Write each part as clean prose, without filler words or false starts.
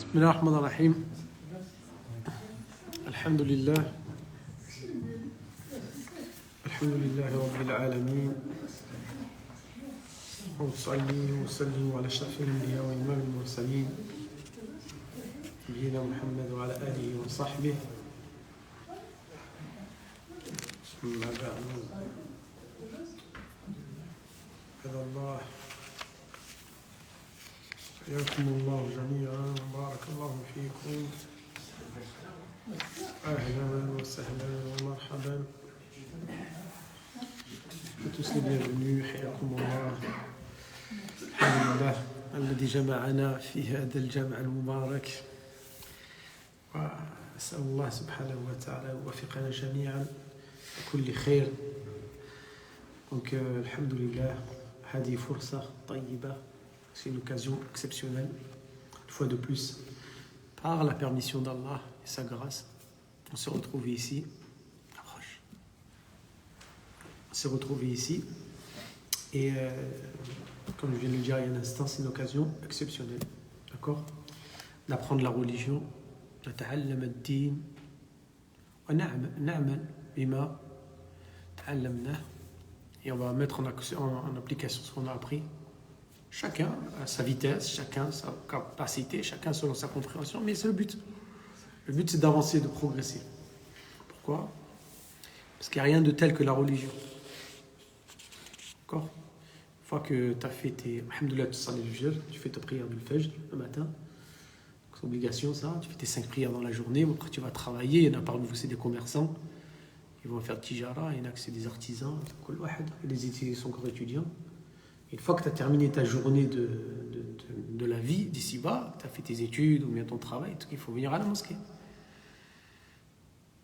بسم الله الرحمن الرحيم الحمد لله رب العالمين ونصلي وسلم على أشرف الأنبياء وإمام المرسلين نبينا محمد وعلى آله وصحبه أما بعد هذا الله حياكم الله جميعا وبارك الله فيكم أهلا وسهلا ومرحبا tous les bienvenus حياكم الله الحمد لله الذي جمعنا في هذا الجمع المبارك وأسأل الله سبحانه وتعالى يوفقنا جميعا لكل خير. Donc الحمد لله هذه فرصة طيبة. C'est une occasion exceptionnelle, une fois de plus, par la permission d'Allah et sa grâce, on s'est retrouvés ici. Et comme je viens de le dire il y a un instant, c'est une occasion exceptionnelle, d'accord, d'apprendre la religion, نتعلم الدين ونعمل بما تعلمناه, et on va mettre en application ce qu'on a appris. Chacun à sa vitesse, chacun sa capacité, chacun selon sa compréhension, mais c'est le but. Le but, c'est d'avancer, de progresser. Pourquoi ? Parce qu'il n'y a rien de tel que la religion. D'accord ? Une fois que tu as fait tes... Alhamdoulilah, tu fais ta prière du Fajr le matin. C'est obligation, ça. Tu fais tes 5 prières dans la journée. Après, tu vas travailler. Il y en a parmi vous, c'est des commerçants. Ils vont faire tijara. Il y en a que c'est des artisans. Les étudiants sont encore étudiants. Une fois que tu as terminé ta journée de la vie d'ici-bas, tu as fait tes études ou bien ton travail, il faut venir à la mosquée.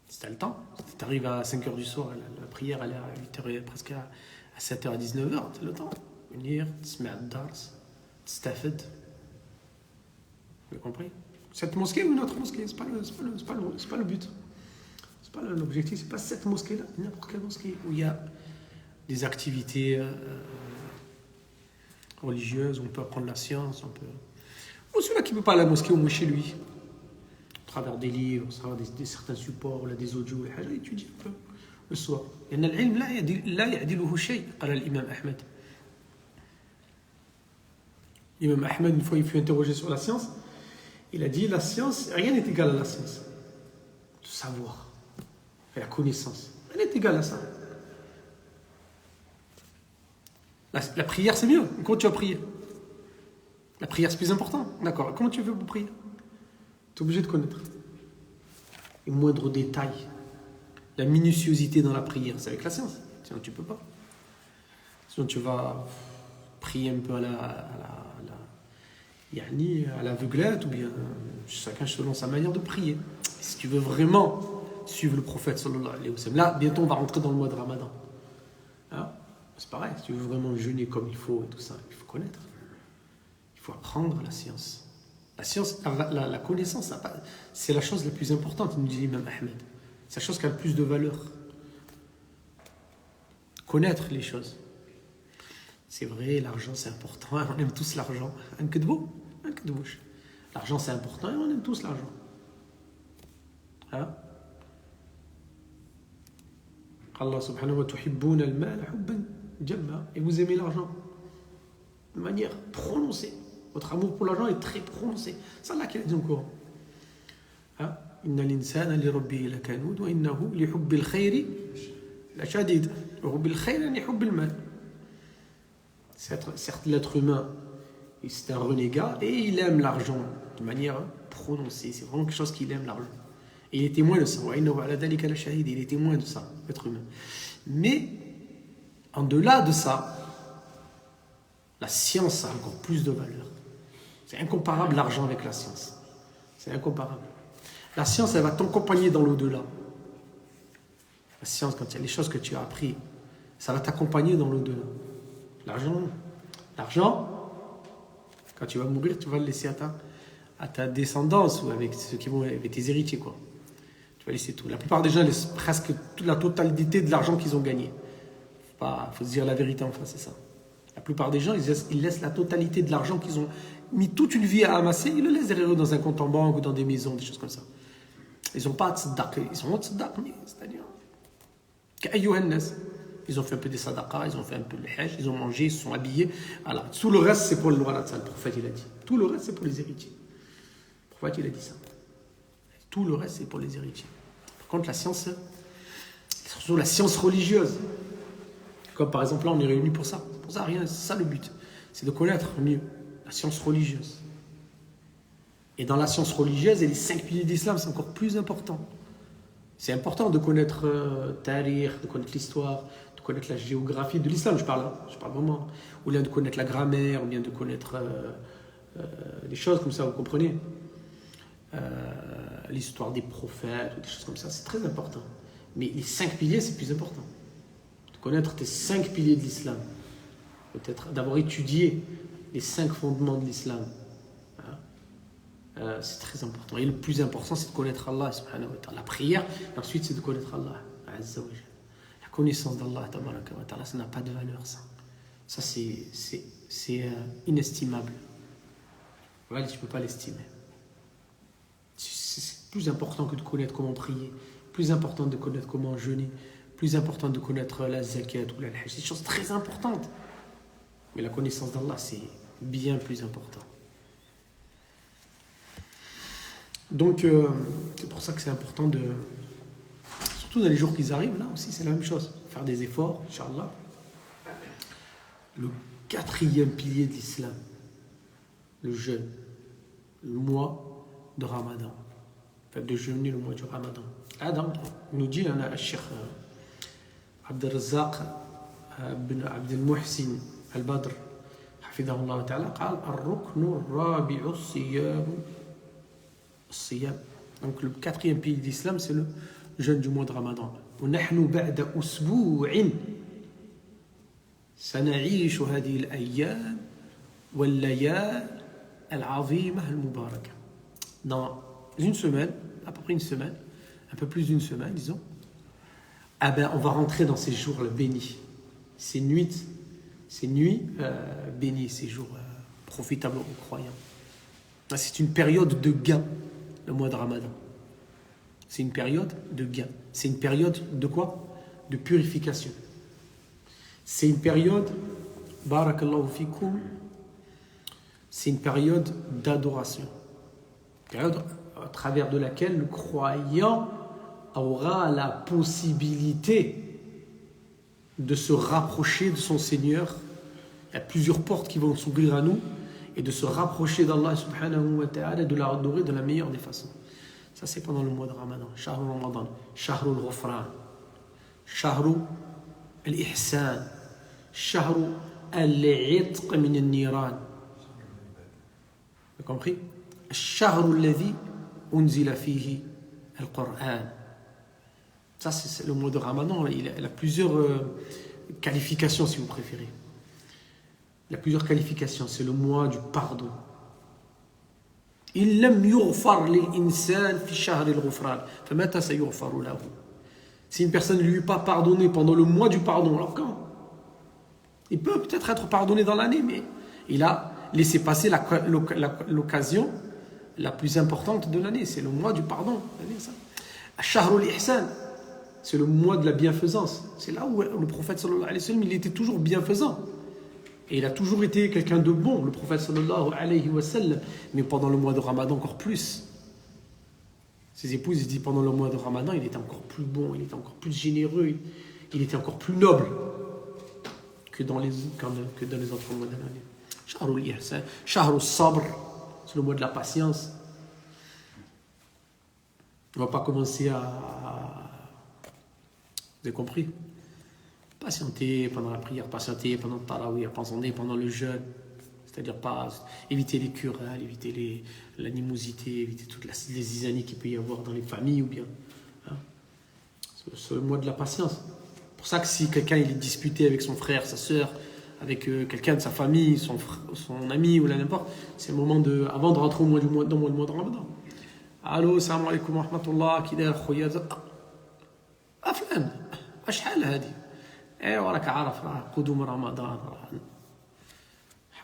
Si tu as le temps, si tu arrives à 5h du soir, la prière elle est à 8h, presque à 7h, à 19h, tu as le temps. Venir, تسمع الدرس, تستفد. Vous avez compris ? Cette mosquée ou une autre mosquée, c'est pas le but. C'est pas l'objectif, c'est pas cette mosquée-là, n'importe quelle mosquée où il y a des activités religieuse, on peut apprendre la science, on peut... Ou celui-là qui ne peut pas aller à la mosquée, au moins chez lui, à travers des livres, à travers certains supports, là, des audios, il étudie un peu le soir. لأن العلم لا يعدله شيء قال الإمام أحمد. L'imam Ahmed, une fois, il fut interrogé sur la science, il a dit, la science, rien n'est égal à la science. Le savoir, la connaissance, rien n'est égal à ça. La prière, c'est mieux. Comment tu vas prier ? La prière, c'est plus important. D'accord. Comment tu veux pour prier ? Tu es obligé de connaître. Les moindres détails. La minutiosité dans la prière, c'est avec la science. Sinon, tu ne peux pas. Sinon, tu vas prier un peu à l'aveuglette ou bien chacun selon sa manière de prier. Si tu veux vraiment suivre le prophète, sallallahu alayhi wa sallam, là, bientôt, on va rentrer dans le mois de Ramadan. Hein ? C'est pareil, si tu veux vraiment jeûner comme il faut et tout ça, il faut connaître. Il faut apprendre la science. La science, la connaissance, c'est la chose la plus importante, nous dit l'imam Ahmed. C'est la chose qui a le plus de valeur. Connaître les choses. C'est vrai, l'argent c'est important, on aime tous l'argent. Un que de beau, un que de bouche. L'argent c'est important et on aime tous l'argent. Hein? Allah subhanahu wa tuhibbuna al-mal hubban jamma, et vous aimez l'argent de manière prononcée. Votre amour pour l'argent est très prononcé. C'est Allah qui l'a dit au Coran. Inna l'insana li rabbihi lakanud wa innahu li hubbil khayri la shadid. Hubbil khayri ni hubbil mal. Certes, l'être humain, c'est un renégat et il aime l'argent de manière prononcée. C'est vraiment quelque chose qu'il aime, l'argent. Et il est témoin de ça. Il est témoin de ça, l'être humain. Mais, en delà de ça, la science a encore plus de valeur. C'est incomparable l'argent avec la science. C'est incomparable. La science, elle va t'accompagner dans l'au-delà. La science, quand il y a les choses que tu as apprises, ça va t'accompagner dans l'au-delà. L'argent, quand tu vas mourir, tu vas le laisser à ta descendance ou avec ceux qui vont, avec tes héritiers, quoi. Tu vas laisser tout. La plupart des gens laissent presque toute la totalité de l'argent qu'ils ont gagné. Faut se dire la vérité en face, c'est ça. La plupart des gens, ils laissent la totalité de l'argent qu'ils ont mis toute une vie à amasser, ils le laissent derrière eux dans un compte en banque ou dans des maisons, des choses comme ça. Ils n'ont pas de tzeddak, ils ont de tzeddak, c'est-à-dire ils ont fait un peu des sadaqas, ils ont fait un peu le hajj, ils ont mangé, ils se sont habillés. Voilà. Tout le reste, c'est pour le warat, ça, le prophète, il a dit. Tout le reste, c'est pour les héritiers. Le prophète, il a dit ça. Tout le reste, c'est pour les héritiers. Par contre, la science, surtout la science religieuse, comme par exemple là, on est réunis pour ça. Pour ça, rien, c'est ça le but. C'est de connaître mieux la science religieuse. Et dans la science religieuse, et les 5 piliers d'islam, c'est encore plus important. C'est important de connaître Tariq, de connaître l'histoire, de connaître la géographie de l'islam, je parle vraiment. Ou bien de connaître la grammaire, ou bien de connaître des choses comme ça, vous comprenez, l'histoire des prophètes, des choses comme ça, c'est très important. Mais les 5 piliers, c'est plus important. De connaître tes 5 piliers de l'islam. Peut-être d'avoir étudié les 5 fondements de l'islam. C'est très important. Et le plus important, c'est de connaître Allah, subhanahu wa ta'ala. La prière, et ensuite, c'est de connaître Allah, azza wa jalla. La connaissance d'Allah, tabaraka wa ta'ala, ça n'a pas de valeur, ça. Ça, c'est inestimable. Voilà, tu ne peux pas l'estimer. C'est plus important que de connaître comment prier, plus important de connaître comment jeûner, plus important de connaître la zakat ou la hajj. C'est des choses très importantes. Mais la connaissance d'Allah, c'est bien plus important. Donc, c'est pour ça que c'est important de... Surtout dans les jours qui arrivent, là aussi, c'est la même chose. Faire des efforts, Inch'Allah. Le 4e pilier de l'islam, le jeûne, le mois de Ramadan. Enfin, de jeûner le mois du Ramadan. Adam nous dit, on a le Cheikh Abd al-Razzaq ibn Abd al-Muhsin al-Badr, حفظه الله تعالى, قال الركن الرابع الصيام. Donc le 4e pilier d'islam, c'est le jeûne du mois de Ramadan. ونحن بعد أسبوع سنعيش هذه الأيام والليال العظيمة المباركة. Dans une semaine, à peu près une semaine, un peu plus d'une semaine, disons, on va rentrer dans ces jours bénis, ces nuits bénies, ces jours profitables aux croyants. C'est une période de gain. Le mois de Ramadan. C'est une période de gain. C'est une période de quoi? De purification. C'est une période, barakallahu fikoum, c'est une période d'adoration. Une période à travers de laquelle le croyant aura la possibilité de se rapprocher de son Seigneur. Il y a plusieurs portes qui vont s'ouvrir à nous. Et de se rapprocher d'Allah subhanahu wa ta'ala, de l'adorer de la meilleure des façons. Ça, c'est pendant le mois de Ramadan. Shahrul Ramadan, Shahrul Ghufran, Shahrul Al-Ihsan, Shahrul Al-Itq min al-Niran. Vous avez compris? Shahrul Ladhi unzila fihi al-Qur'an. Ça, c'est le mois de Ramadan. Il a plusieurs qualifications, si vous préférez. Il y a plusieurs qualifications. C'est le mois du pardon. Si une personne ne lui est pas pardonnée pendant le mois du pardon, alors quand? Il peut peut-être être pardonné dans l'année, mais il a laissé passer l'occasion la plus importante de l'année. C'est le mois du pardon. Shahrul Ihsan, c'est le mois de la bienfaisance. C'est là où le prophète sallallahu alayhi wa sallam, il était toujours bienfaisant. Et il a toujours été quelqu'un de bon, le prophète sallallahu alayhi wa sallam, mais pendant le mois de Ramadan encore plus. Ses épouses, il dit, pendant le mois de Ramadan, il était encore plus bon, il était encore plus généreux, il était encore plus noble que dans les autres mois de l'année. Shahrul Ihsan, Shahrul Sabr, c'est le mois de la patience. On ne va pas commencer à... Vous avez compris? Patienter pendant la prière, patienter pendant le tarawih, patienter pendant le jeûne. C'est-à-dire pas éviter les querelles, éviter l'animosité, éviter toutes les zizanies qu'il peut y avoir dans les familles ou bien. Hein. C'est le mois de la patience. C'est pour ça que si quelqu'un il est disputé avec son frère, sa soeur, avec quelqu'un de sa famille, son ami ou n'importe, c'est le moment avant de rentrer dans le mois de Ramadan. Allô, salam alaikum wa rahmatullah, qui d'ailleurs khoya aflan, ashhal hadi. وراك عارف راه قدوم رمضان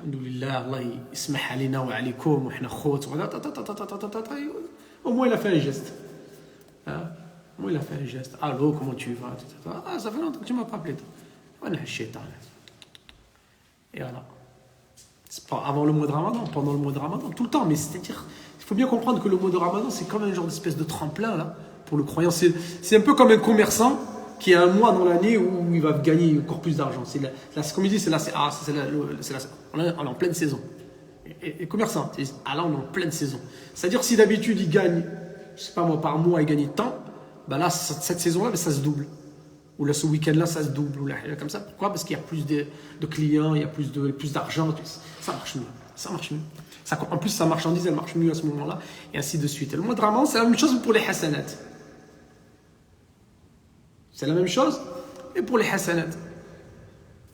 Alhamdoulilah, Allah ismah alina wa alikoum, wa hna khot, au moins il a fait un geste. Hein? Au moins il a fait un geste. Allô, comment tu vas? Ah, ça fait longtemps que tu m'as pas appelé. On est shaitan. Et voilà. C'est pas avant le mois de Ramadan, pendant le mois de Ramadan, tout le temps. Mais c'est-à-dire, il faut bien comprendre que le mois de Ramadan, c'est comme un genre d'espèce de tremplin là, pour le croyant. C'est un peu comme un commerçant qui a un mois dans l'année où il va gagner encore plus d'argent. Comme il dit, on est en pleine saison. Et commerçant, là on est en pleine saison. C'est-à-dire si d'habitude il gagne, je sais pas moi, par mois il gagne tant, ben là cette saison-là, ben, ça se double. Ou là ce week-end-là, ça se double. Ou là, comme ça. Pourquoi? Parce qu'il y a plus de clients, il y a plus d'argent. Ça marche mieux. Ça marche mieux. En plus, sa marchandise, elle marche mieux à ce moment-là. Et ainsi de suite. Et le mois de Ramadan, c'est la même chose pour les hasanat. C'est la même chose. Et pour les hasanat.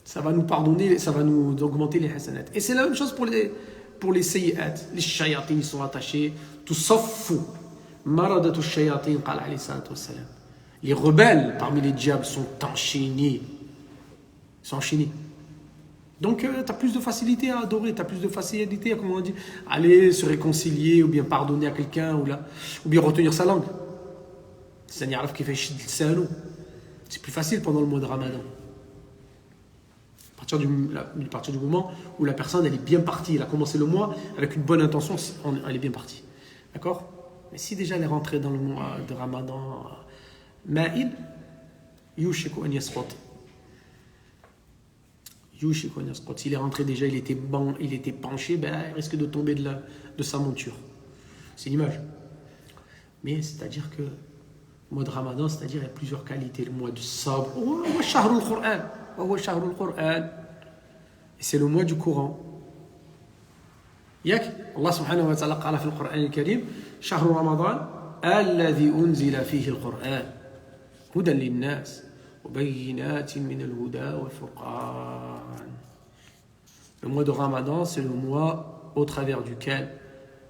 Ça va nous pardonner, ça va nous augmenter les hasanat. Et c'est la même chose pour les sayyi'at. Les shayatins sont attachés. Tout sauf fou. Maradatu shayatin, qala alayhi salatu wassalam. Les rebelles parmi les diables sont enchaînés. Ils sont enchaînés. Donc, tu as plus de facilité à adorer, tu as plus de facilité à, comment on dit, aller se réconcilier ou bien pardonner à quelqu'un ou bien retenir sa langue. C'est plus facile pendant le mois de Ramadan. À partir du moment où la personne elle est bien partie, elle a commencé le mois avec une bonne intention, elle est bien partie. D'accord? Mais si déjà elle est rentrée dans le mois de Ramadan, Ma'il, yushiku an yasqut. Yushiku an yasqut. S'il est rentré déjà, il était penché, ben, il risque de tomber de sa monture. C'est l'image. Mais c'est-à-dire que le mois de Ramadan, c'est-à-dire il y a plusieurs qualités. Le mois du sabr, et c'est le mois du Coran. Yak, Allah subhanahu wa ta'ala qala fi al-Qur'an al-Karim, shahru Ramadan, alladhi unzila fihi al-Qur'an. هدى للناس وبينات من الهدى والفرقان. Le mois de Ramadan, c'est le mois au travers duquel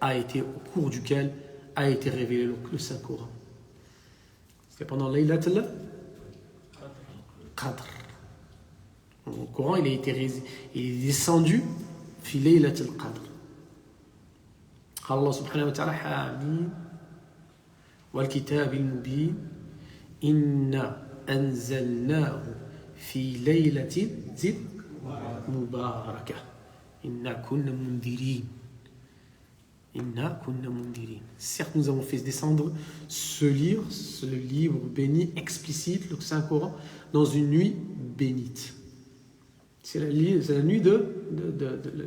au cours duquel a été révélé le Saint-Coran. C'était pendant Laylat al-Qadr. Le Coran, il est descendu fi Laylat al-Qadr. Allah subhanahu wa ta'ala Hamim wal kitab al-mubin Inna anzalnahu fi laylatin mubarakah. Inna kunna mundirin. Certes, nous avons fait descendre ce livre béni, explicite, le Saint-Coran, dans une nuit bénite. C'est la nuit de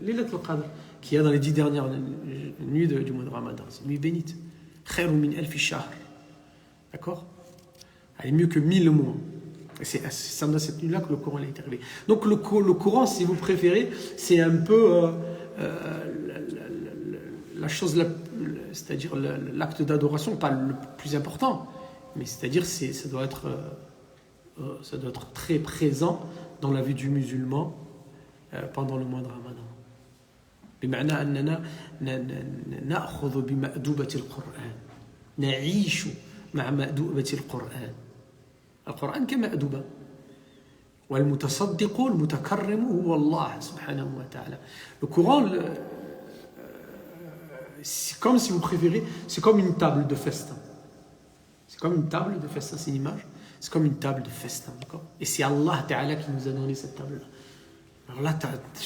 Laylat al-Qadr, qui est dans les 10 dernières nuits du mois de Ramadan. C'est une nuit bénite. Khairun min alfi shahr. D'accord? Elle est mieux que 1000 mois. C'est dans cette nuit-là que le Coran a été révélé. Donc le Coran, si vous préférez, c'est un peu la chose, c'est-à-dire l'acte d'adoration, pas le plus important, mais c'est-à-dire ça doit être très présent dans la vie du musulman pendant le mois de Ramadan. بمعنى أننا نأخذ بمأدوبة القرآن نعيش مع مأدوبة القرآن القرآن كمأدوبة والمتصدق المتكرم هو الله سبحانه وتعالى. Le Coran, c'est comme, si vous préférez, c'est comme une table de festin. C'est comme une table de festin, c'est une image. C'est comme une table de festin, d'accord? Et c'est Allah Ta'ala qui nous a donné cette table-là. Alors là,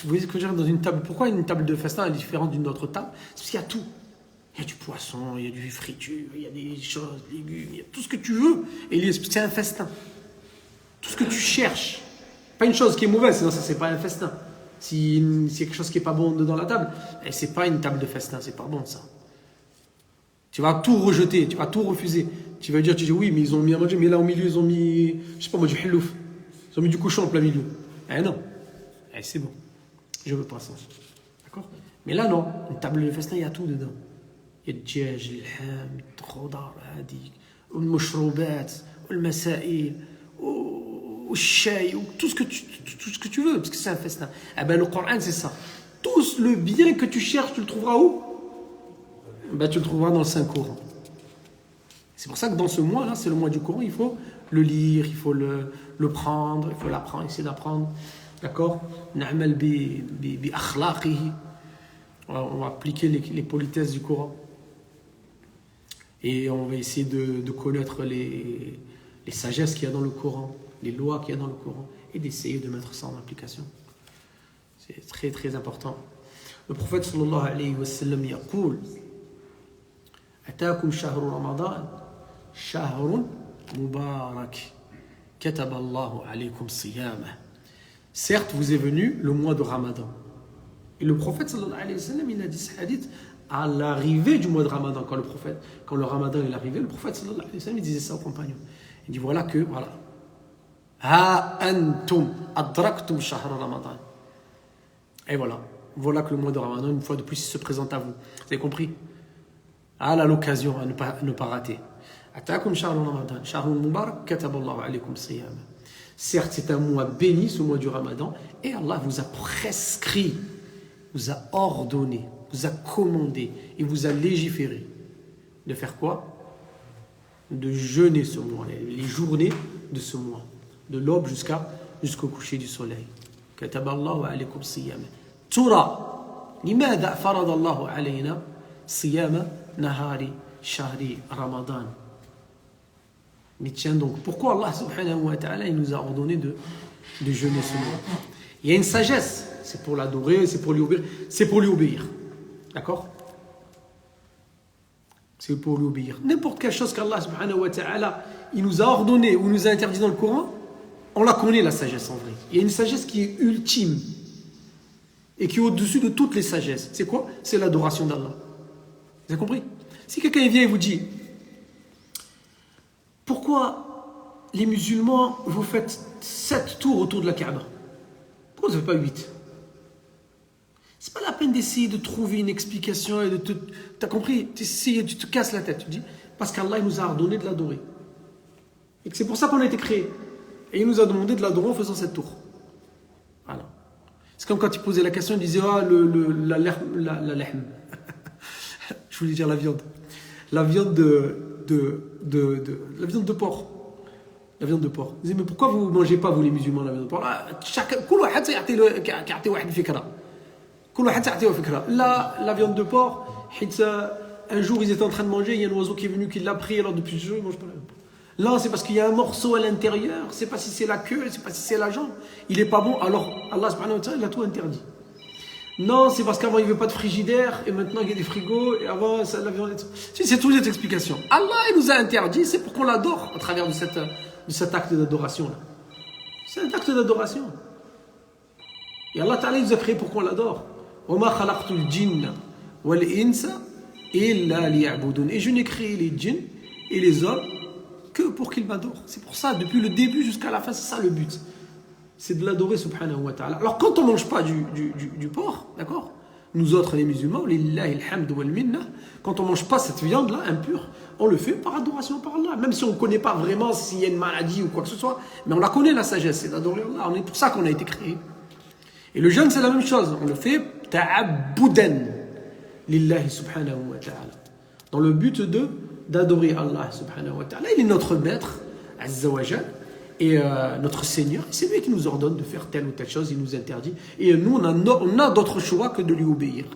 vous voyez ce que je veux dire dans une table. Pourquoi une table de festin est différente d'une autre table? C'est parce qu'il y a tout. Il y a du poisson, il y a du friture, il y a des choses, des légumes, il y a tout ce que tu veux. Et c'est un festin. Tout ce que tu cherches. Pas une chose qui est mauvaise, sinon ça c'est pas un festin. Si c'est quelque chose qui est pas bon dans la table, c'est pas une table de festin, c'est pas bon ça. Tu vas tout rejeter, tu vas tout refuser. Tu vas dire oui, mais ils ont mis à manger, mais là au milieu ils ont mis, je sais pas moi, du hallouf. Ils ont mis du cochon en plein milieu. Non. C'est bon. Je veux pas ça. D'accord? Mais là non, une table de festin, il y a tout dedans. Il y a le djaj, le ham, le khudar, le mashroubat, le masaïl, le shay, tout ce que tu veux, parce que c'est un festin. Eh ben, le Coran, c'est ça. Tout le bien que tu cherches, tu le trouveras où? Ben, tu le trouveras dans le Saint-Coran. C'est pour ça que dans ce mois-là, c'est le mois du Coran, il faut le lire, il faut le prendre, il faut l'apprendre, essayer d'apprendre. D'accord? نعمل بأخلاقه. On va appliquer les politesses du Coran. Et on va essayer de connaître les sagesses qu'il y a dans le Coran, les lois qu'il y a dans le Coran, et d'essayer de mettre ça en application. C'est très très important. Le prophète sallallahu alayhi wa sallam yaqul Ataakum shahru Ramadan shahrun mubarak kataba Allahu alaykum siyamah. Certes, vous est venu le mois de Ramadan. Et le prophète sallallahu alayhi wa sallam, il a dit ce hadith à l'arrivée du mois de Ramadan. Quand le Ramadan est arrivé, le prophète sallallahu alayhi wa sallam, il disait ça aux compagnons. Il dit voilà. Ha antum adraktum shahr Ramadan. Et voilà que le mois de Ramadan, une fois de plus, il se présente à vous. Vous avez compris? À l'occasion, à ne pas rater. Ataakum shahr Ramadan, shahrun mubarak, kataballahu alaykum siyam. Certes, c'est un mois béni, ce mois du Ramadan, et Allah vous a prescrit, vous a ordonné, vous a commandé, et vous a légiféré de faire quoi? De jeûner ce mois, les journées de ce mois, de l'aube jusqu'au coucher du soleil. كتب الله عليكم صيام ترى لماذا فرض الله علينا صيام نهار شهر رمضان. Mais tiens donc, pourquoi Allah subhanahu wa ta'ala il nous a ordonné de jeûner ce mois? Il y a une sagesse, c'est pour l'adorer, c'est pour lui obéir. D'accord? C'est pour lui obéir. N'importe quelle chose qu'Allah subhanahu wa ta'ala il nous a ordonné ou nous a interdit dans le Coran, on la connaît, la sagesse en vrai. Il y a une sagesse qui est ultime et qui est au-dessus de toutes les sagesses. C'est quoi? C'est l'adoration d'Allah. Vous avez compris? Si quelqu'un vient et vous dit pourquoi les musulmans vous faites 7 tours autour de la Kaaba? Pourquoi vous ne faites pas 8? C'est pas la peine d'essayer de trouver une explication et de te... T'as compris? Tu te casses la tête. Tu dis parce qu'Allah il nous a ordonné de l'adorer. Et que c'est pour ça qu'on a été créé. Et il nous a demandé de l'adorer en faisant 7 tours. Voilà. C'est comme quand il posait la question, il disait la lahm. Je voulais dire la viande. La viande la viande de porc. La viande de porc. Il disait mais pourquoi vous ne mangez pas, vous les musulmans, la viande de porc? Là, la viande de porc, un jour ils étaient en train de manger, il y a un oiseau qui est venu qui l'a pris, alors depuis ce jour ils ne mangent pas la viande de porc. Là, c'est parce qu'il y a un morceau à l'intérieur, c'est pas si c'est la queue, c'est pas si c'est la jambe. Il n'est pas bon, alors Allah subhanahu wa ta'ala, il a tout interdit. Non, c'est parce qu'avant il n'y avait pas de frigidaire, et maintenant il y a des frigos, et avant ça, la viande. C'est toutes les explications. Allah, il nous a interdit, c'est pour qu'on l'adore à travers de cet acte d'adoration-là. C'est un acte d'adoration. Et Allah ta'ala, il nous a créé pour qu'on l'adore. وَمَا خَلَقْتُ الْجِنَّ وَالْإِنسَ إِلَّا لِيَعْبُدُونَ. Et je n'ai créé les djinns et les hommes que pour qu'il m'adore. C'est pour ça, depuis le début jusqu'à la fin, c'est ça le but. C'est de l'adorer subhanahu wa ta'ala. Alors quand on ne mange pas du porc, d'accord? Nous autres les musulmans, lillahi alhamd wal minna, quand on ne mange pas cette viande-là impure, on le fait par adoration par Allah. Même si on ne connaît pas vraiment s'il y a une maladie ou quoi que ce soit, mais on la connaît la sagesse, c'est d'adorer Allah. On est pour ça qu'on a été créé. Et le jeûne c'est la même chose, on le fait ta'abbudan lillahi subhanahu wa ta'ala. Dans le but d'adorer Allah subhanahu wa ta'ala. Il est notre maître, azza wa jal, et notre Seigneur. C'est lui qui nous ordonne de faire telle ou telle chose, il nous interdit. Et nous, on a d'autres choix que de lui obéir,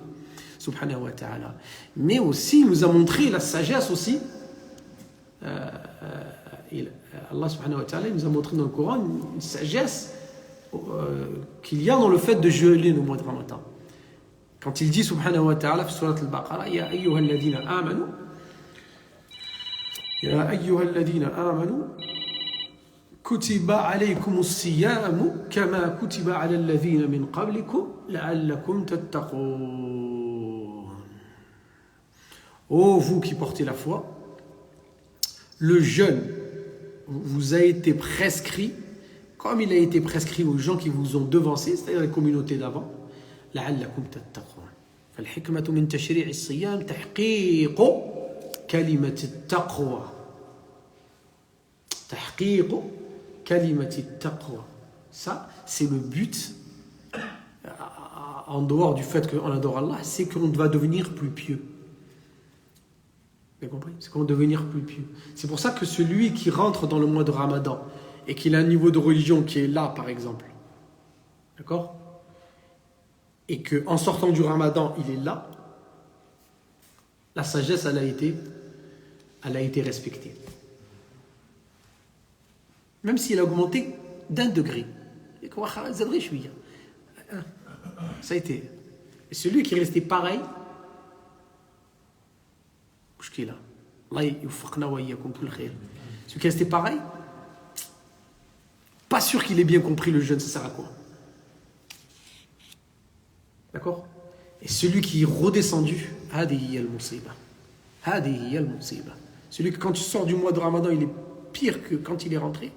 subhanahu wa ta'ala. Mais aussi, il nous a montré la sagesse aussi. Allah subhanahu wa ta'ala il nous a montré dans le Coran une sagesse qu'il y a dans le fait de jeûner le mois de Ramadan. Quand il dit subhanahu wa ta'ala, في سورة البقرة, يا أيها الذين آمنوا يا أيها الذين آمنوا كتب عليكم الصيام كما كتب على الذين من قبلكم لعلكم تتقون. Ô vous qui portez la foi, le jeûne vous a été prescrit comme il a été prescrit aux gens qui vous ont devancé, c'est-à-dire les communautés d'avant. لعلكم تتقون. فالحكمة من تشريع الصيام تحقيق كلمة التقوى. تحقيق كلمة التقوى. Ça, c'est le but, en dehors du fait qu'on adore Allah, c'est qu'on va devenir plus pieux. Vous avez compris? C'est qu'on va devenir plus pieux. C'est pour ça que celui qui rentre dans le mois de Ramadan et qu'il a un niveau de religion qui est là, par exemple, D'accord? Et qu'en sortant du ramadan, il est là, la sagesse, elle a été respectée. Même s'il a augmenté d'1 degré. Ça a été. Et celui qui est resté pareil, celui qui est resté pareil, pas sûr qu'il ait bien compris le jeûne, ça sert à quoi? D'accord? Et celui qui est redescendu, celui que quand tu sors du mois de Ramadan, il est pire que quand il est rentré,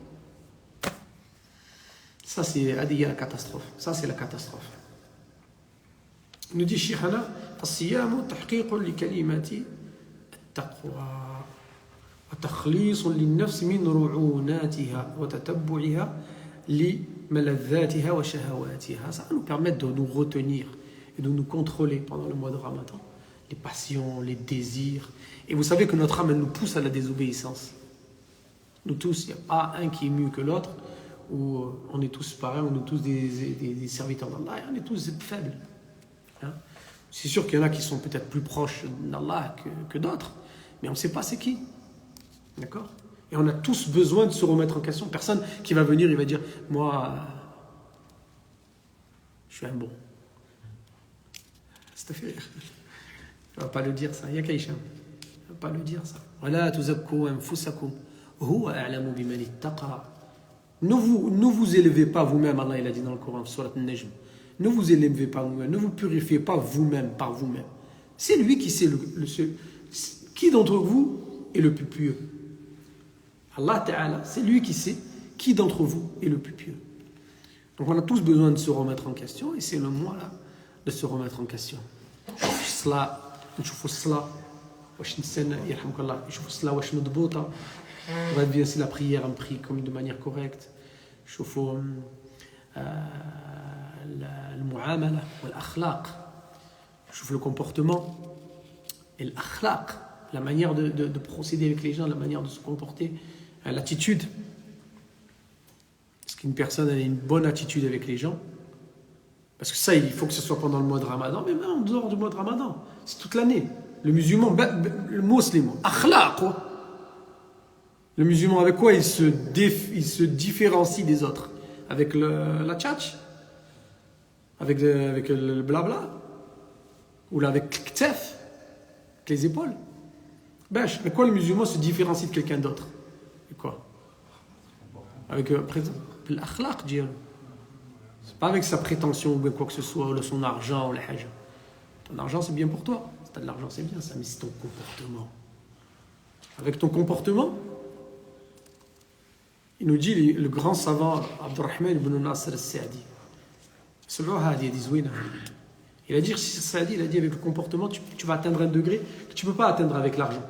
ça c'est la catastrophe. Ça c'est la catastrophe. Il nous dit Sheikhana, الصيام تحقيق لكلمة التقوى وتخليص للنفس من رعوناتها وتتبعها لملذاتها وشهواتها. Ça va nous permettre de nous retenir et de nous contrôler pendant le mois de Ramadan. Les passions, les désirs. Et vous savez que notre âme, elle nous pousse à la désobéissance. Nous tous, il n'y a pas un qui est mieux que l'autre, ou on est tous pareils, on est tous des serviteurs d'Allah, on est tous faibles. Hein? C'est sûr qu'il y en a qui sont peut-être plus proches d'Allah que d'autres, mais on ne sait pas c'est qui. D'accord? Et on a tous besoin de se remettre en question. Personne qui va venir, il va dire « Moi, je suis un bon. » C'est fait. Il ne va pas le dire ça. Il y a Kaïcham. Il ne va pas le dire ça. وَلَا تُزَكُّوا أَنفُسَكُمْ هُوَ أَعْلَمُ بِمَنِ اتَّقَى. Ne vous élevez pas vous-même, Allah il a dit dans le Coran, Surat An-Najm. Ne vous élevez pas vous-même, ne vous purifiez pas vous-même par vous-même. C'est lui qui sait qui d'entre vous est le plus pieux. Allah Ta'ala, c'est lui qui sait qui d'entre vous est le plus pieux. Donc on a tous besoin de se remettre en question et c'est le mois là de se remettre en question. On va bien si la prière en prie comme de manière correcte. المعاملة والأخلاق. شوف le comportement et l'akhlaq, la manière de procéder avec les gens, la manière de se comporter, l'attitude. Est-ce qu'une personne a une bonne attitude avec les gens? Parce que ça, il faut que ce soit pendant le mois de Ramadan, mais même en dehors du mois de Ramadan. C'est toute l'année. Le musulman, le musulman, akhlaq. Le musulman, avec quoi il se différencie des autres? Avec la tchatch? Avec le blabla? Ou là avec le ktef? Avec les épaules? Avec quoi le musulman se différencie de quelqu'un d'autre? Avec quoi? Avec l'akhlaq, dire. C'est pas avec sa prétention ou bien quoi que ce soit, ou son argent ou la hajj. Ton argent, c'est bien pour toi. Si tu as de l'argent, c'est bien ça, mais c'est ton comportement. Avec ton comportement, il nous dit le grand savant Abdurrahman ibn Nasr al-Sa'di. Il a dit, Sa'di, il a dit avec le comportement, tu vas atteindre un degré que tu ne peux pas atteindre avec l'argent.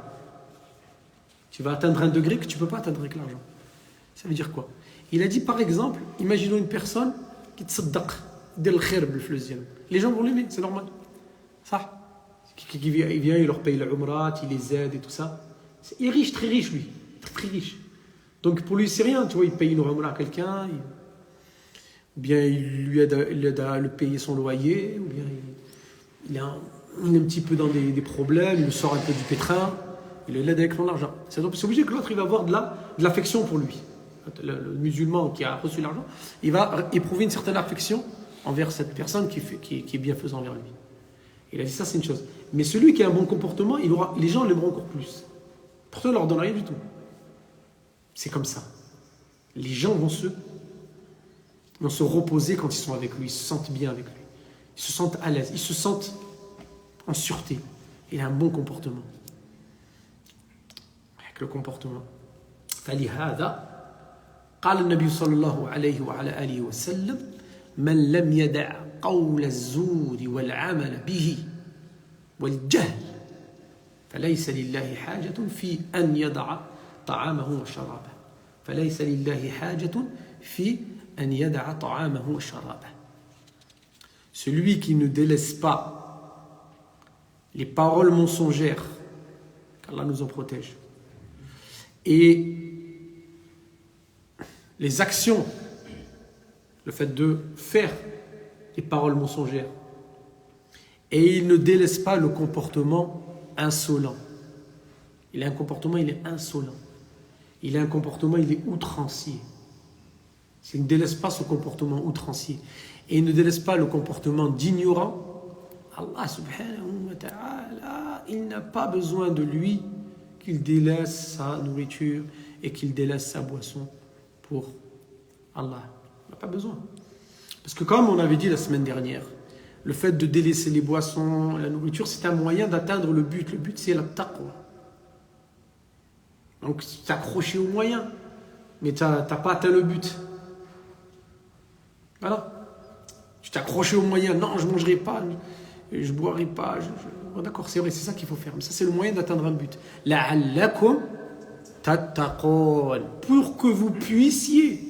Tu vas atteindre un degré que tu ne peux pas atteindre avec l'argent. Ça veut dire quoi? Il a dit par exemple, imaginons une personne qui te saddaq, les gens vont l'aimer, c'est normal. Ça. Il vient, il leur paye la umrah, il les aide et tout ça. Il est riche, très riche lui. Très riche. Donc pour lui, c'est rien, tu vois, il paye une umrah à quelqu'un, ou bien il lui aide à le payer son loyer, ou bien il est un petit peu dans des problèmes, il le sort un peu du pétrin, il l'aide avec son argent. C'est obligé que l'autre, il va avoir de l'affection pour lui. Le musulman qui a reçu l'argent, il va éprouver une certaine affection envers cette personne qui est bienfaisant envers lui. Il a dit ça, c'est une chose. Mais celui qui a un bon comportement, les gens l'aimeront encore plus. Pourtant, il ne leur donne rien du tout. C'est comme ça. Les gens vont se reposer quand ils sont avec lui, ils se sentent bien avec lui. Ils se sentent à l'aise, ils se sentent en sûreté. Il a un bon comportement. Avec le comportement. فلهذا قال النبي صلى الله عليه وعلى آله وسلم من لم يدع قول الزور والعمل به والجهل فليس لله حاجة في أن يدع طعامه وشرابه فليس لله حاجة في أن يدع طعامه وشرابه. Celui qui ne délaisse pas les paroles mensongères, qu'Allah nous en protège, et les actions, le fait de faire les paroles mensongères. Et il ne délaisse pas le comportement insolent. Il a un comportement, il est insolent. Il a un comportement, il est outrancier. Il ne délaisse pas ce comportement outrancier. Et il ne délaisse pas le comportement d'ignorant. Allah subhanahu wa ta'ala, il n'a pas besoin de lui qu'il délaisse sa nourriture et qu'il délaisse sa boisson pour Allah. Il n'a pas besoin. Parce que comme on avait dit la semaine dernière, le fait de délaisser les boissons, la nourriture, c'est un moyen d'atteindre le but. Le but, c'est la taqwa. Donc, tu t'es accroché au moyen, mais tu n'as pas atteint le but. Voilà. Tu t'es accroché au moyen. Non, je ne mangerai pas, je ne boirai pas. D'accord, c'est vrai, c'est ça qu'il faut faire. Mais ça, c'est le moyen d'atteindre un but. La'allakum tattaqun. Pour que vous puissiez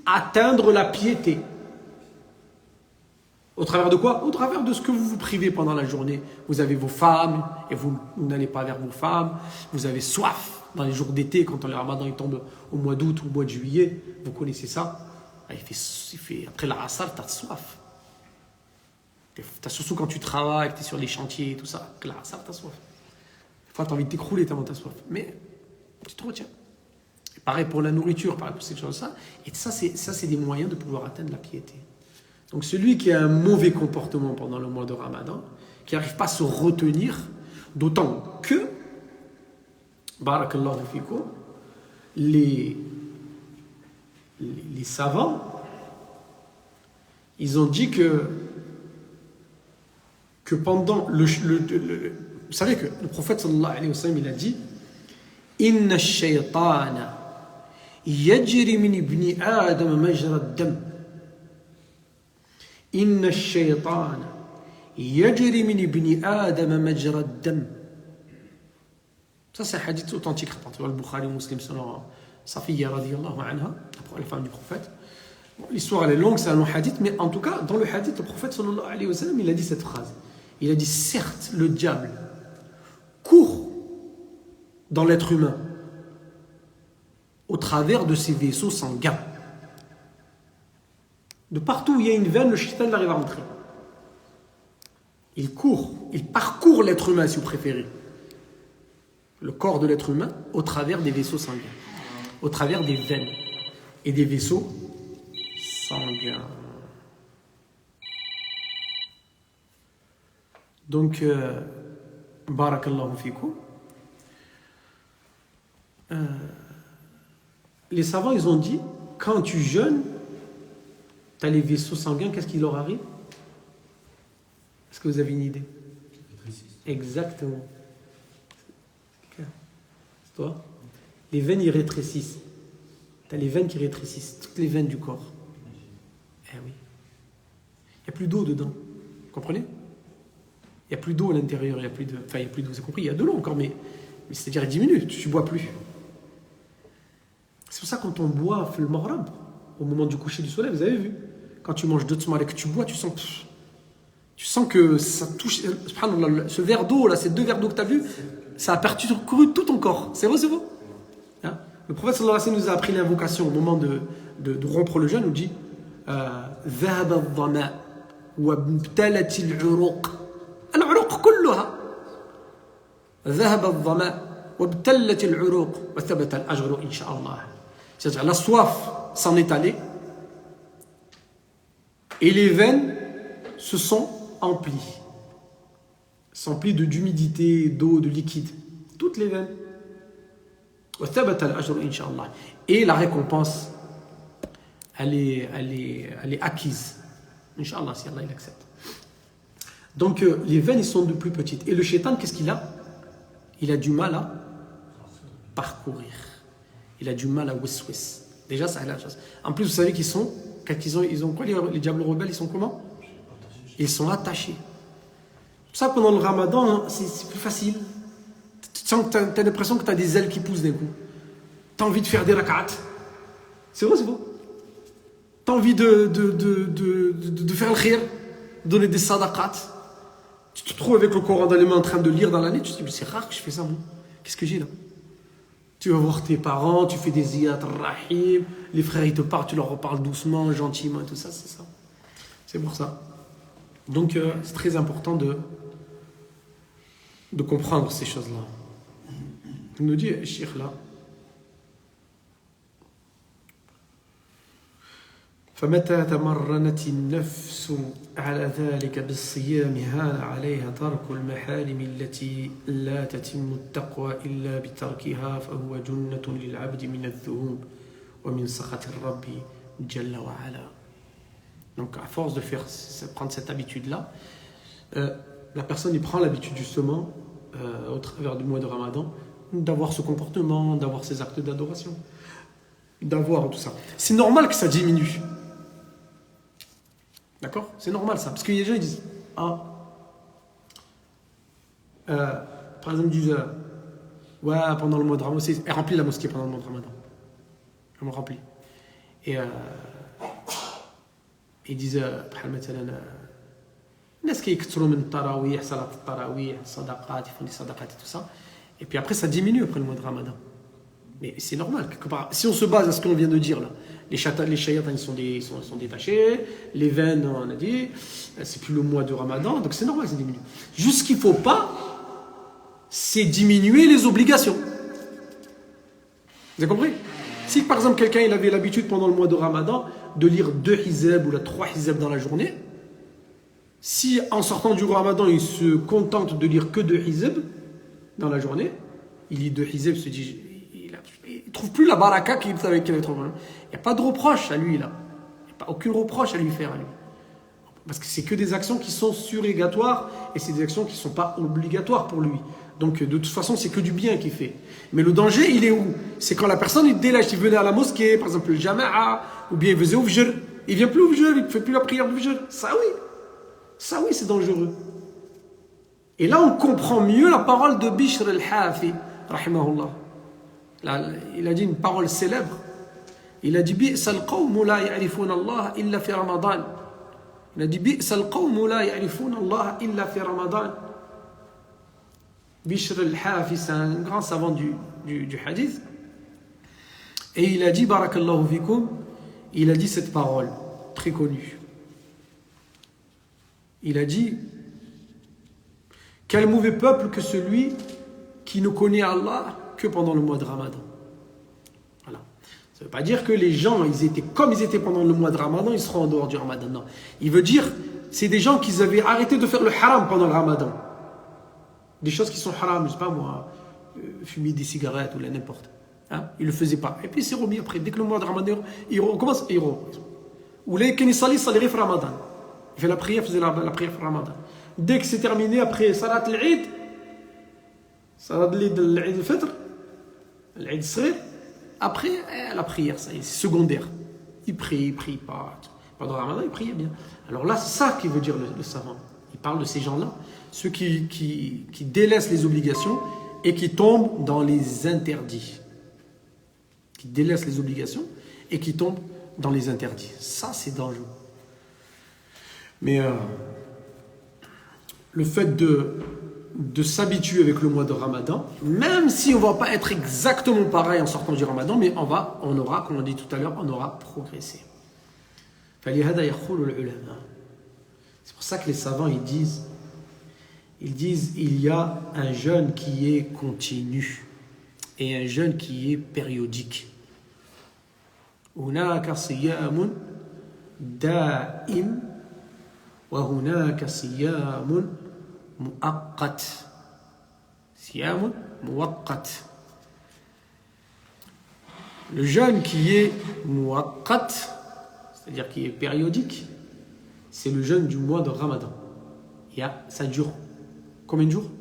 atteindre la piété. Au travers de quoi? Au travers de ce que vous vous privez pendant la journée. Vous avez vos femmes et vous n'allez pas vers vos femmes. Vous avez soif dans les jours d'été, quand le ramadan il tombe au mois d'août ou au mois de juillet. Vous connaissez ça. Il fait après la asar, tu as soif. Surtout quand tu travailles, que tu es sur les chantiers et tout ça. Après la asar, tu as soif. Des fois, tu as envie de t'écrouler tellement tu as soif. Mais tu te retiens. Et pareil pour la nourriture, pareil pour ces choses-là. Et ça, c'est des moyens de pouvoir atteindre la piété. Donc celui qui a un mauvais comportement pendant le mois de Ramadan, qui n'arrive pas à se retenir, d'autant que, barakallahu fikum, les savants, ils ont dit que pendant vous savez que le prophète sallallahu alayhi wa sallam, il a dit Inna ash-shaytana yajri min ibni Adam majra ad-dam. Inna ash-shaytana yajri min ibni Adam majra ad-dam. Ça, c'est un hadith authentique rapporté par le Bukhari Muslim selon Safiya radiyallahu anha, la femme du prophète. Bon, l'histoire elle est longue, c'est un long hadith, mais en tout cas, dans le hadith, le prophète sallallahu alayhi wa sallam, il a dit cette phrase. Il a dit, certes, le diable court dans l'être humain au travers de ses vaisseaux sanguins. De partout où il y a une veine, le shaitan arrive à rentrer. Il court, il parcourt l'être humain, si vous préférez. Le corps de l'être humain au travers des vaisseaux sanguins, au travers des veines et des vaisseaux sanguins. Donc, barakallahu fikum. Les savants, ils ont dit, quand tu jeûnes, tu as les vaisseaux sanguins, qu'est-ce qui leur arrive? Est-ce que vous avez une idée? Exactement. C'est toi? Les veines, ils rétrécissent. Tu as les veines qui rétrécissent, toutes les veines du corps. Eh oui. Il n'y a plus d'eau dedans. Vous comprenez? Il n'y a plus d'eau à l'intérieur, il n'y a plus d'eau, vous avez compris, il y a de l'eau encore, mais c'est-à-dire il diminue, tu ne bois plus. C'est pour ça que quand on boit le maghrib, au moment du coucher du soleil, vous avez vu, quand tu manges 2 tsmar et que tu bois, tu sens que ça touche, ce verre d'eau, là, ces 2 verres d'eau que tu as vu, ça a parcouru tout ton corps. C'est vrai, c'est vrai. Hein? Le prophète sallallahu alayhi wa sallam nous a appris l'invocation au moment de rompre le jeûne, il nous dit ذهب الظمأ وابتلت العروق. العروق كلها ذهب الظمأ وابتلت العروق وثبت الأجر إن شاء الله. C'est-à-dire la soif s'en est allée et les veines se sont emplies. S'emplies d'humidité, d'eau, de liquide. Toutes les veines. وثبت الأجر إن شاء الله. Et la récompense, elle est acquise. Inch'Allah, si Allah il accepte. Donc, les veines, ils sont de plus petites. Et le shaitan, qu'est-ce qu'il a? Il a du mal à parcourir. Il a du mal à wis-wis. Déjà, ça a la chose. En plus, vous savez qu'ils sont, ils ont quoi, les diables rebelles, ils sont comment? Ils sont attachés. Pour ça, pendant le ramadan, c'est plus facile. Tu as l'impression que tu as des ailes qui poussent d'un coup. Tu as envie de faire des rak'at. C'est vrai, c'est vrai. Tu as envie de faire le khir, donner des sadaqat. Tu te trouves avec le Coran dans les mains en train de lire dans l'année, tu te dis, mais c'est rare que je fais ça, moi. Qu'est-ce que j'ai là? Tu vas voir tes parents, tu fais des ziyat rahim, les frères ils te parlent, tu leur reparles doucement, gentiment et tout ça, c'est ça. C'est pour ça. Donc, c'est très important de comprendre ces choses-là. Il nous dit, Cheikh là, فمتى تمرنت النفس على ذلك بالصيام هان عليها ترك المحارم التي لا تتم التقوى إلا بتركها فهو جنة للعبد من الذنوب ومن سخط الرب جل وعلا. Donc à force de prendre cette habitude-là, la personne il prend l'habitude justement au travers du mois de Ramadan d'avoir ce comportement, d'avoir ces actes d'adoration, d'avoir tout ça. C'est normal que ça diminue. D'accord? C'est normal ça. Parce que les gens ils disent par exemple, ils disent ouais, pendant le mois de Ramadan, elle remplit la mosquée pendant le mois de Ramadan. Elle me remplit. Et ils disent مثلا الناس كيكثروا من التراويح صلاة التراويح صدقات يفعلوا صدقات et tout ça. Et puis après ça diminue après le mois de Ramadan. Mais c'est normal quelque part. Si on se base à ce qu'on vient de dire là, les shayatans ils sont détachés, les veines on a dit, c'est plus le mois de Ramadan, donc c'est normal ça diminue. Juste ce qu'il faut pas, c'est diminuer les obligations. Vous avez compris? Si par exemple quelqu'un il avait l'habitude pendant le mois de Ramadan de lire 2 hizab ou 3 hizab dans la journée, si en sortant du Ramadan il se contente de lire que 2 hizab dans la journée, il lit 2 hizab, il se dit il ne trouve plus la baraka qu'il avait trouvé. Il n'y a pas de reproche à lui là. Il n'y a pas aucun reproche à lui faire à lui. Parce que c'est que des actions qui sont surrogatoires et c'est des actions qui ne sont pas obligatoires pour lui. Donc de toute façon c'est que du bien qu'il fait. Mais le danger il est où? C'est quand la personne il délèche, il venait à la mosquée, par exemple le jama'a, ou bien il faisait au fajr, il ne vient plus au fajr, il ne fait plus la prière du fajr. Ça oui c'est dangereux. Et là on comprend mieux la parole de Bishr al-Hafi, rahimahullah. Là, il a dit une parole célèbre. Il a dit بئس القوم لا يعرفون الله إلا في رمضان. Il a dit بئس القوم لا يعرفون الله إلا في رمضان. Bishr al-Hafi, c'est un grand savant du hadith. Et il a dit barakallahu fikum, il a dit cette parole très connue. Il a dit quel mauvais peuple que celui qui ne connaît Allah que pendant le mois de Ramadan. Voilà. Ça ne veut pas dire que les gens, comme ils étaient pendant le mois de Ramadan, ils seront en dehors du Ramadan. Non. Il veut dire, c'est des gens qui avaient arrêté de faire le haram pendant le Ramadan. Des choses qui sont haram, je ne sais pas moi, fumer des cigarettes ou n'importe. Hein? Ils ne le faisaient pas. Et puis c'est remis après. Dès que le mois de Ramadan, il recommence, il repose. Ou les Kenisali, ça les Ramadan. Il fait la prière, faisait la prière pour Ramadan. Dès que c'est terminé, après Salat al-Eid, Salat al-Eid al-Fitr, l'Eid Sghir, après la prière, ça y est, c'est secondaire. Il prie pas. Pendant le Ramadan, il priait bien. Alors là, c'est ça qui veut dire le savant. Il parle de ces gens-là, ceux qui délaissent les obligations et qui tombent dans les interdits. Qui délaissent les obligations et qui tombent dans les interdits. Ça, c'est dangereux. Mais le fait de s'habituer avec le mois de Ramadan, même si on ne va pas être exactement pareil en sortant du Ramadan, mais on aura, comme on dit tout à l'heure, on aura progressé. C'est pour ça que les savants ils disent il y a un jeûne qui est continu et un jeûne qui est périodique. هناك صيام دائم وهناك صيام مؤقت. صيام مؤقت. Le jeûne qui est muaqqat, c'est-à-dire qui est périodique, c'est le jeûne du mois de Ramadan. Ça dure combien de jours?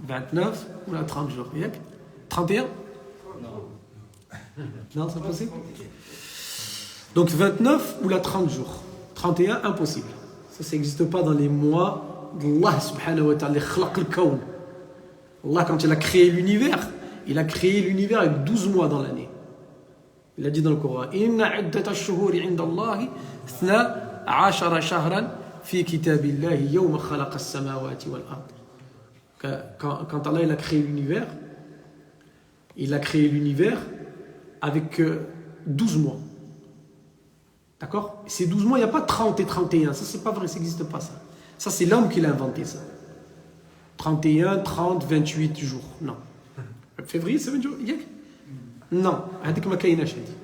29 ou 30 jours. 31? Non, c'est possible. Donc 29 ou 30 jours. 31, impossible. Ça n'existe pas dans les mois d'Allah subhanahu wa ta'ala. Allah, quand il a créé l'univers, il a créé l'univers avec 12 mois dans l'année. Il a dit dans le Coran Inna iddata ash-shuhuri 'inda Allahi 12 shahran fi kitabillahi yawma khalaqa as-samawati wal ard. Quand Allah il a créé l'univers avec 12 mois. D'accord? Ces 12 mois, il n'y a pas 30 et 31. Ça, c'est pas vrai, ça n'existe pas, ça. Ça, c'est l'homme qui l'a inventé, ça. 31, 30, 28 jours. Non. Février, c'est 20 jours. Non. هذيك ما كايناش هذه.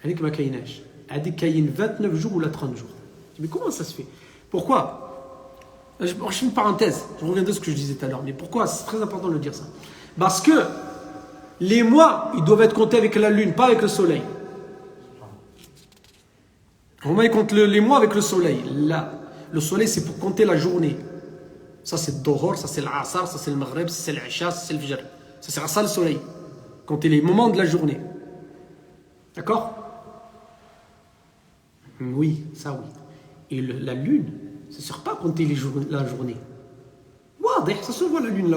هذيك ما كايناش. هذيك كاين 29 jours ou la 30 jours. Mais comment ça se fait? Pourquoi? Je fais une parenthèse. Je reviens de ce que je disais tout à l'heure. Mais pourquoi? C'est très important de le dire, ça. Parce que les mois, ils doivent être comptés avec la lune, pas avec le soleil. Romain compte les mois avec le soleil. Là, le soleil, c'est pour compter la journée. Ça, c'est le Dohor, ça, c'est l'Asar, ça, c'est le Maghreb, ça, c'est l'Isha, ça, c'est le Fajr. Ça sert à ça, le soleil. Compter les moments de la journée. D'accord? Oui, ça, oui. Et la lune, ça ne sert pas à compter la journée. Ouais, ça se voit, la lune,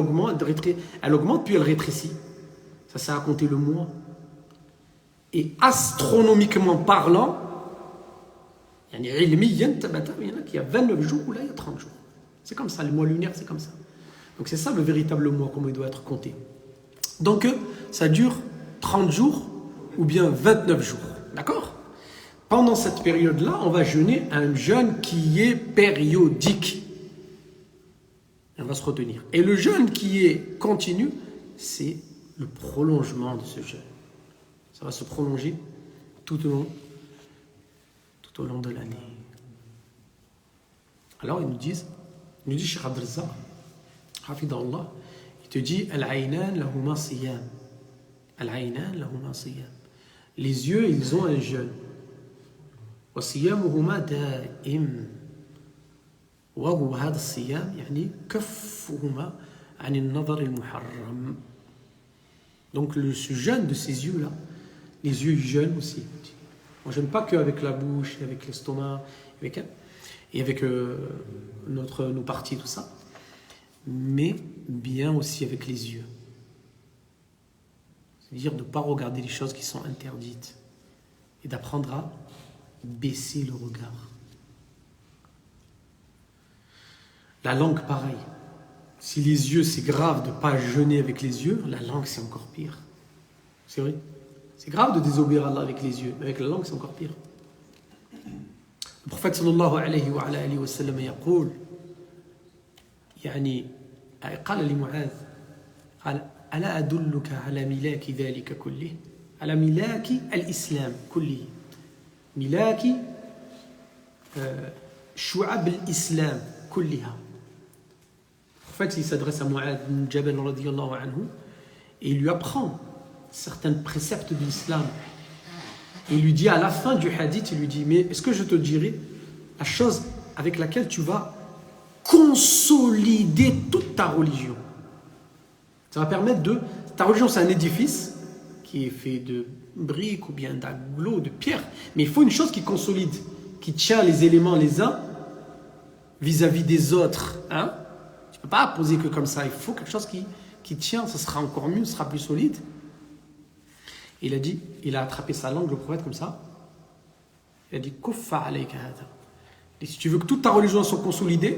elle augmente, puis elle rétrécit. Ça sert à compter le mois. Et astronomiquement parlant, il y en a qui a 29 jours ou là il y a 30 jours. C'est comme ça, le mois lunaire c'est comme ça. Donc c'est ça le véritable mois, comment il doit être compté. Donc ça dure 30 jours ou bien 29 jours. D'accord? Pendant cette période-là, on va jeûner un jeûne qui est périodique. On va se retenir. Et le jeûne qui est continu, c'est le prolongement de ce jeûne. Ça va se prolonger tout au long de l'année. Alors ils nous disent Cheikh Abd Razzaq, Hafidahullah, il te dit Al-Aynan lahuma siyam. Al-Aynan lahuma siyam. Les yeux, ils ont un jeûne. Wa siyamuhuma da'im. Wa huwa hadha as-siyam yani kaffuhuma 'an an-nazar al-muharram. Donc ce jeûne de ces yeux-là, les yeux ils jeûnent aussi. On ne jeûne pas qu'avec la bouche, avec l'estomac, et avec nos parties, tout ça, mais bien aussi avec les yeux. C'est-à-dire de ne pas regarder les choses qui sont interdites et d'apprendre à baisser le regard. La langue, pareil. Si les yeux, c'est grave de ne pas jeûner avec les yeux, la langue, c'est encore pire. C'est vrai. C'est grave de désobéir à Allah avec les yeux, mais avec la langue, c'est encore pire. Le prophète sallallahu alayhi wa alayhi wa sallam يقول يعني قال لمعاذ قال ألا أدلك على ملاك ذلك كله على ملاك الإسلام كله ملاك شعب الإسلام كلها. Le prophète il s'adresse à Mu'adh bin Jabal radiyallahu anhu et il lui apprend certains préceptes de l'islam. Et il lui dit à la fin du hadith, il lui dit, mais est-ce que je te dirai la chose avec laquelle tu vas consolider toute ta religion? Ça va permettre de... Ta religion, c'est un édifice qui est fait de briques ou bien d'agglos, de pierres. Mais il faut une chose qui consolide, qui tient les éléments les uns vis-à-vis des autres. Hein? Tu ne peux pas poser que comme ça. Il faut quelque chose qui tient, ça sera encore mieux, ça sera plus solide. Il a dit, il a attrapé sa langue, le prophète, comme ça. Il a dit, Kuffa alayka hada. Et si tu veux que toute ta religion soit consolidée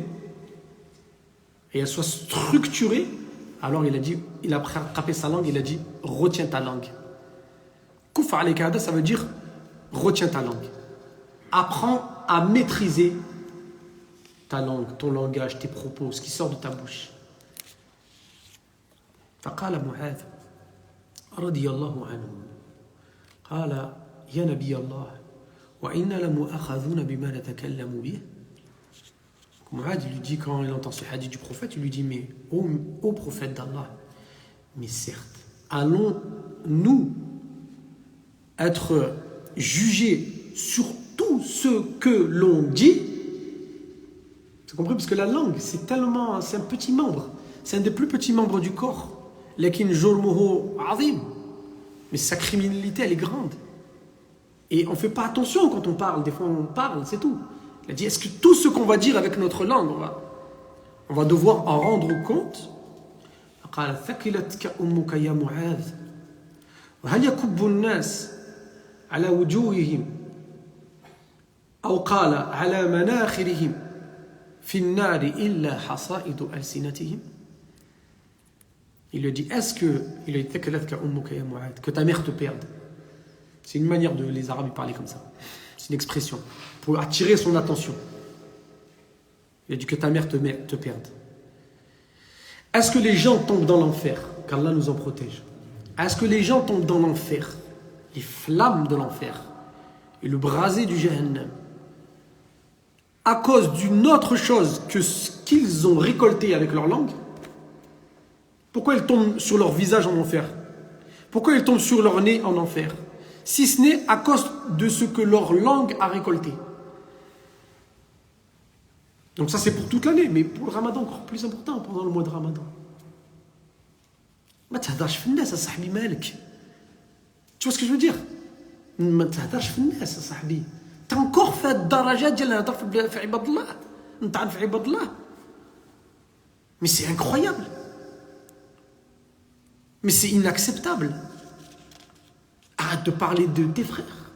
et elle soit structurée, alors il a dit, il a attrapé sa langue, il a dit, retiens ta langue. Kuffa alayka hada, ça veut dire, retiens ta langue. Apprends à maîtriser ta langue, ton langage, tes propos, ce qui sort de ta bouche. فقال معاذ رضي الله عنه قال يا نبي الله وإنا لمؤاخذون بما نتكلم به. Mu'adh lui dit, quand il entend ce hadith du prophète, il lui dit, mais ô prophète d'Allah, mais certes, allons-nous être jugés sur tout ce que l'on dit? C'est compris? Parce que la langue, c'est un petit membre, c'est un des plus petits membres du corps. Lakin jurmuhu azim. Mais sa criminalité, elle est grande. Et on ne fait pas attention quand on parle. Des fois, on parle, c'est tout. Il a dit, est-ce que tout ce qu'on va dire avec notre langue, on va devoir en rendre compte? قال ثكلتك أمك يا معاذ وهل يكب الناس على وجوههم أو قال على مناخرهم في النار إلا حصائد ألسنتهم. Il lui dit, est-ce que, il a dit, que ta mère te perde. C'est une manière de les Arabes parler comme ça. C'est une expression. Pour attirer son attention. Il a dit que ta mère te perde. Est-ce que les gens tombent dans l'enfer? Qu'Allah nous en protège. Est-ce que les gens tombent dans l'enfer, les flammes de l'enfer et le brasier du Jahannam, à cause d'une autre chose que ce qu'ils ont récolté avec leur langue? Pourquoi ils tombent sur leur visage en enfer? Pourquoi ils tombent sur leur nez en enfer? Si ce n'est à cause de ce que leur langue a récolté. Donc ça c'est pour toute l'année, mais pour le Ramadan encore plus important, pendant le mois de Ramadan. ما تهدرش في الناس صاحبي مالك. Tu vois ce que je veux dire? ما تهدرش في الناس صاحبي. T'es encore في الدرجات ديال الهضر في عباد الله. نطعن في عباد الله. Mais c'est incroyable. Mais c'est inacceptable. Arrête de parler de tes frères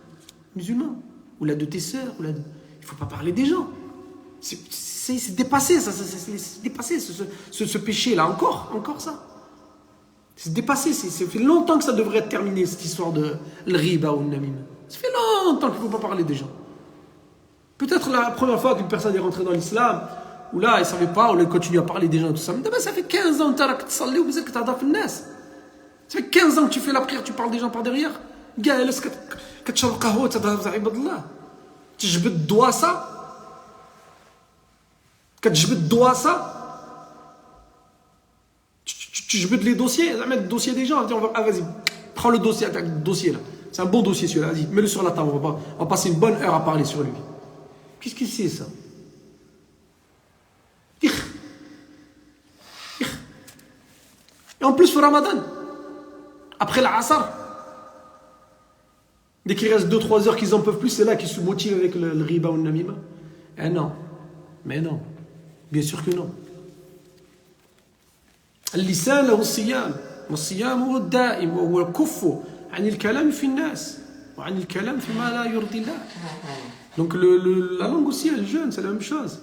musulmans, ou là de tes sœurs, il ne faut pas parler des gens. C'est dépassé, ça, c'est dépassé ce péché-là, encore ça. C'est dépassé, ça fait longtemps que ça devrait être terminé, cette histoire de l'riba ou le namim. Ça fait longtemps qu'il ne faut pas parler des gens. Peut-être la première fois qu'une personne est rentrée dans l'islam, ou là, elle ne savait pas, ou là, elle continue à parler des gens et tout ça. Mais ça fait 15 ans que tu as fait le ça fait 15 ans que tu fais la prière, tu parles des gens par derrière. جالس كتشرب قهوه تهضر في عباد الله تجبد دواسه كتجبد دواسه تجبد les dossiers, زعما le dossier des gens. Vas-y, prends le dossier là, c'est un bon dossier celui-là, vas-y, mets-le sur la table, on va passer une bonne heure à parler sur lui. Qu'est-ce que c'est ça? Et en plus, le Ramadan, après l'Asr, dès qu'il reste 2-3 heures qu'ils n'en peuvent plus, c'est là qu'ils se motivent avec le riba ou le namima. Eh non, mais non, bien sûr que non. اللسان له الصيام والصيام هو الدائم وهو الكف عن الكلام في الناس وعن الكلام فيما لا يرضي الله. Donc la langue aussi elle jeûne, c'est la même chose.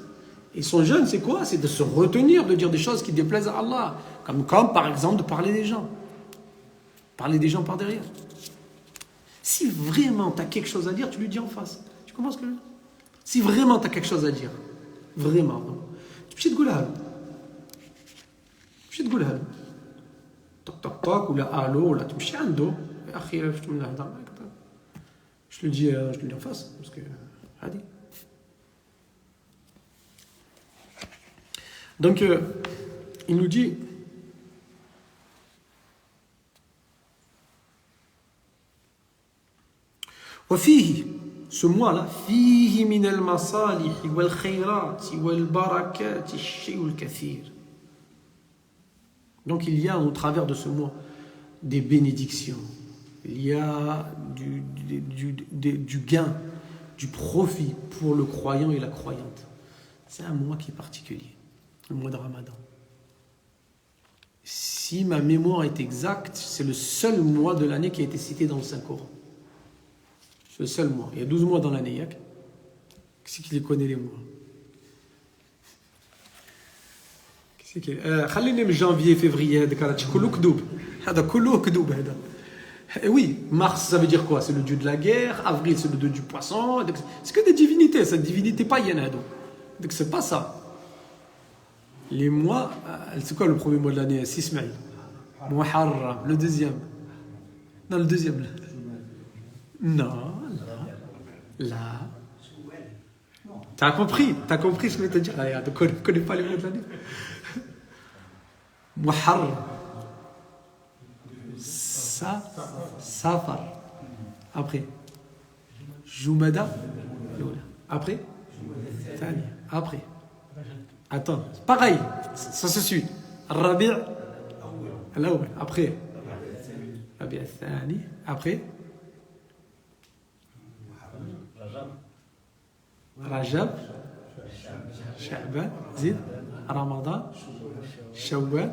Et son jeûne c'est quoi? C'est de se retenir de dire des choses qui déplaisent à Allah, comme par exemple de parler des gens. Parler des gens par derrière. Si vraiment tu as quelque chose à dire, tu lui dis en face. Tu comprends ce que je veux dire? Si vraiment tu as quelque chose à dire, vraiment, tu peux te dire ماشي تقولها له طق طق طق ولا الو ولا تمشي عنده يا اخي عرفت من الهضره je le dis en face parce que عادي. Donc il nous dit وفيه ce mois-là فيه من المصالح والخيرات والبركات الشيء الكثير. Donc il y a au travers de ce mois des bénédictions, il y a du gain, du profit pour le croyant et la croyante. C'est un mois qui est particulier, le mois de Ramadan. Si ma mémoire est exacte, c'est le seul mois de l'année qui a été cité dans le Saint-Coran. C'est le seul mois. Il y a 12 mois dans l'année. Qui c'est qui les connaît les mois? خليني من janvier, février, هذاك راه كله كذوب. هذا كله كذوب هذا. Oui, mars ça veut dire quoi? C'est le dieu de la guerre, avril c'est le dieu du poisson, c'est que des divinités, c'est une divinité païenne هذا. Donc c'est pas ça. Les mois, c'est quoi le premier mois de l'année? Si Ismaïl. Muharram, le deuxième. Non, le deuxième. Non, là. T'as compris ce que je veux te dire? Tu ne connais pas les mois de l'année? Muharram, Safar, après Jumada, après Thani, après attends, pareil, ça se suit. Rabi' al-awwal, après Rabi' al-thani, après Rajab, Sha'ban, Zid, Ramadan, Shawwal,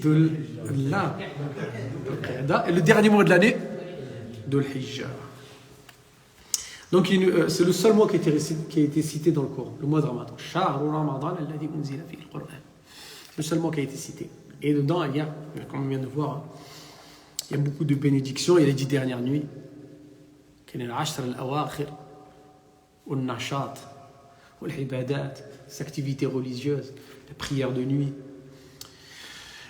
Dhul-Hijjah. Et le dernier mois de l'année, Dhul-Hijjah. Donc c'est le seul mois qui a été cité dans le Coran, le mois de Ramadan. Shahru Ramadan alladhi unzila fihi al-Qur'an. C'est le seul mois qui a été cité. Et dedans, il y a, comme on vient de voir, il y a beaucoup de bénédictions. Il y a les 10 dernières nuits. كاين العشر الأواخر والنشاط والعبادات, les activités religieuses, les prières de nuit.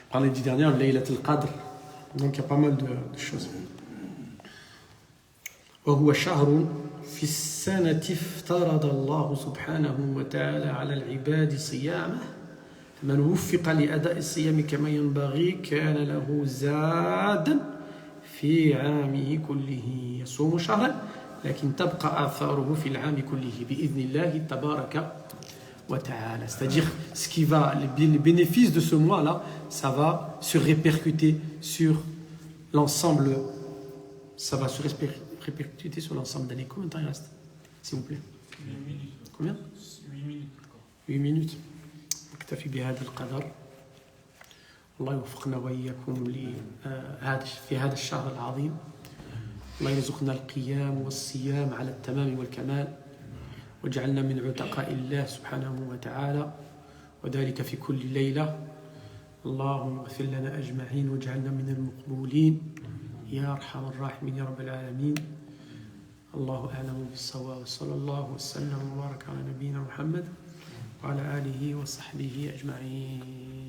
On parlait du dernier, Laylat al-Qadr. Donc il y a pas mal de choses. وهو شهر في السنة افترض الله سبحانه وتعالى على العباد صيامه من وفق لأداء الصيام كما ينبغي كان له زادا في عامه كله يصوم شهرا لكن تبقى آثاره في العام كله بإذن الله تبارك وتعالى. C'est-à-dire ce qui va, les bénéfices de ce mois-là, ça va se répercuter sur l'ensemble, ça va se répercuter sur l'ensemble d'année. Combien de temps il reste, s'il vous plaît? 8 minutes. Combien? 8 minutes. 8 minutes. نكتفي بهذا القدر. الله يوفقنا وإياكم في هذا الشهر العظيم. الله يرزقنا القيام والصيام على التمام والكمال وجعلنا من عتقاء الله سبحانه وتعالى وذلك في كل ليلة. اللهم اغفر لنا أجمعين واجعلنا من المقبولين يا أرحم الراحمين يا رب العالمين. الله أعلم بالصواب. صلى الله وسلم وبارك على نبينا محمد وعلى آله وصحبه أجمعين.